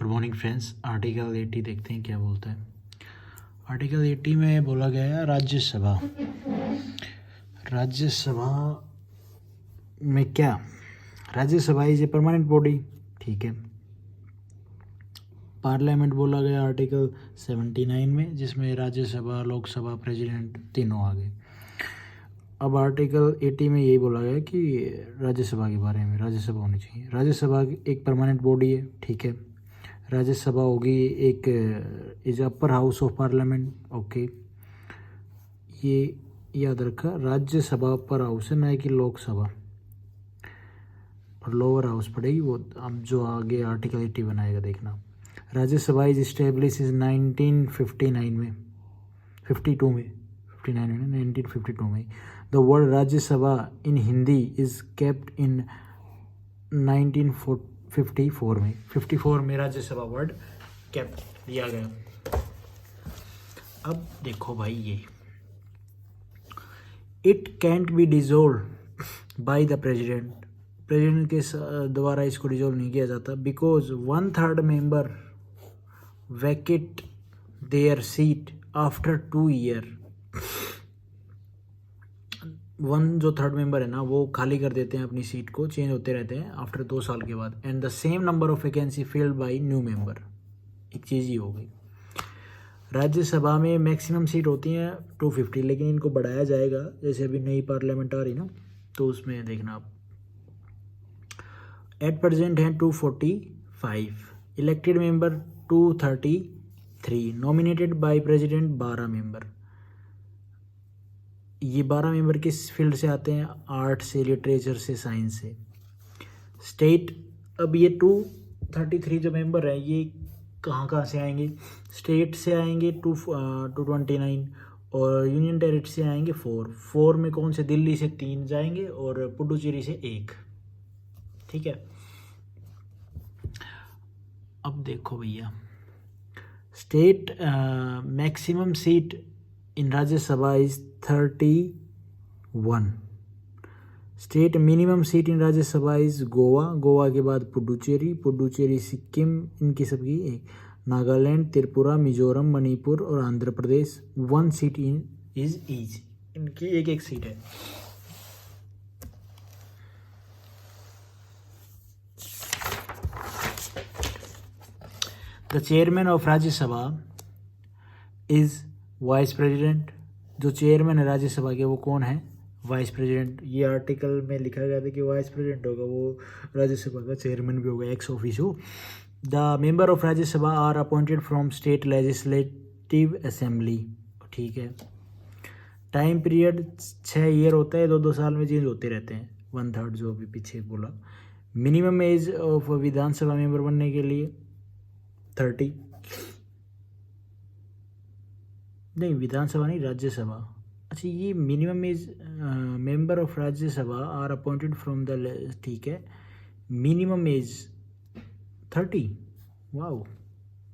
Good morning friends. Article 80 देखते हैं क्या बोलता है। आर्टिकल 80 में बोला गया है राज्यसभा में क्या, Rajya Sabha is a permanent body, ठीक है। पार्लियामेंट बोला गया आर्टिकल 79 में, जिसमें राज्यसभा, लोकसभा, प्रेसिडेंट तीनों आ गए। अब आर्टिकल 80 में यही बोला गया कि राज्यसभा के बारे में, राज्यसभा होनी चाहिए। राज्यसभा एक परमानेंट बॉडी है, ठीक है। राज्यसभा होगी एक is upper house of parliament, okay. ये याद रखा, राज्यसभा अपर हाउस है, ना कि लोकसभा, और लोअर हाउस पड़ेगी वो। अब जो आगे आर्टिकल 80 बनाएगा देखना। राज्यसभा इज इस्टेब्लिश इज 1959 में, 52 में, 59 में, 1952 में। The word Rajya Sabha in Hindi is kept in 1954 में, 54 में राज्यसभा वर्ड केप्ट दिया गया। अब देखो भाई, ये it cantt B dissolve by the president, president के द्वारा इसको डिजोल्व नहीं किया जाता। Because 1/3 member Venkat there seat after 2 year. 1/3 member है ना, वो खाली कर देते हैं अपनी सीट को, चेंज होते रहते हैं आफ्टर 2 साल के बाद। And the same number of vacancy filled by new member. एक चीज़ ही हो गई। राज्यसभा में मैक्सिमम सीट होती हैं 250, लेकिन इनको बढ़ाया जाएगा, जैसे अभी नई पार्लियामेंट आ रही ना, तो उसमें देखना आप। एट प्रेजेंट हैं 245, elected member 233, nominated by president 12 member. ये 12 मेंबर किस फील्ड से आते हैं? आर्ट से, लिटरेचर से, साइंस से। स्टेट, अब ये 233 जो मेंबर हैं, ये कहाँ से आएंगे? स्टेट से आएंगे 229, और यूनियन टेरिटरी से आएंगे 4 में कौन से? दिल्ली से 3 जाएंगे और पुडुचेरी से 1, ठीक है। अब देखो भैया, state maximum seat in Rajya Sabha is 31। State minimum seat in Rajya Sabha is Goa, Goa के बाद पुडुचेरी, पुडुचेरी सिक्किम, इनकी सबकी एक। नागालैंड, त्रिपुरा, मिजोरम, मणिपुर और Andhra Pradesh 1 seat in is each, इनकी एक सीट है। The chairman of Rajya Sabha is vice president. जो चेयरमैन है राज्यसभा के, वो कौन है? Vice president. ये आर्टिकल में लिखा गया था कि वाइस प्रेसिडेंट होगा, वो राज्यसभा का चेयरमैन भी होगा, ex officio. The member of Rajya Sabha are appointed from state legislative assembly, ठीक है। टाइम पीरियड 6 ईयर होता है, 2-2 साल में चेंज होते रहते हैं। 1/3 जो अभी पीछे बोला। Minimum age of Vidhan Sabha member बनने के लिए 30, नहीं विधानसभा नहीं, राज्यसभा। अच्छा, ये minimum age member of Rajya Sabha are appointed from the, ठीक है। मिनिमम एज 30, वाओ,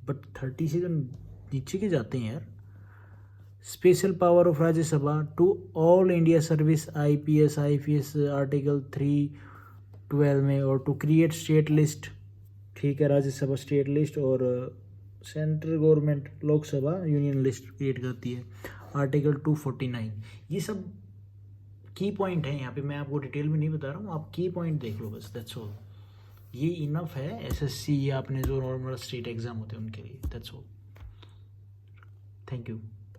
बट 30 से तो नीचे के जाते हैं यार। Special power of Rajya Sabha to all India service, IPS, IPS article 312 में, और टू क्रिएट स्टेट लिस्ट, ठीक है। राज्यसभा स्टेट लिस्ट, और central government Lok Sabha union list create करती है, आर्टिकल 249। ये सब की पॉइंट है यहाँ पे, मैं आपको डिटेल में नहीं बता रहा हूँ, आप की पॉइंट देख लो बस, दैट्स ऑल। ये इनफ है SSC या अपने जो नॉर्मल स्टेट एग्जाम होते हैं उनके लिए, दैट्स ऑल। Thank you.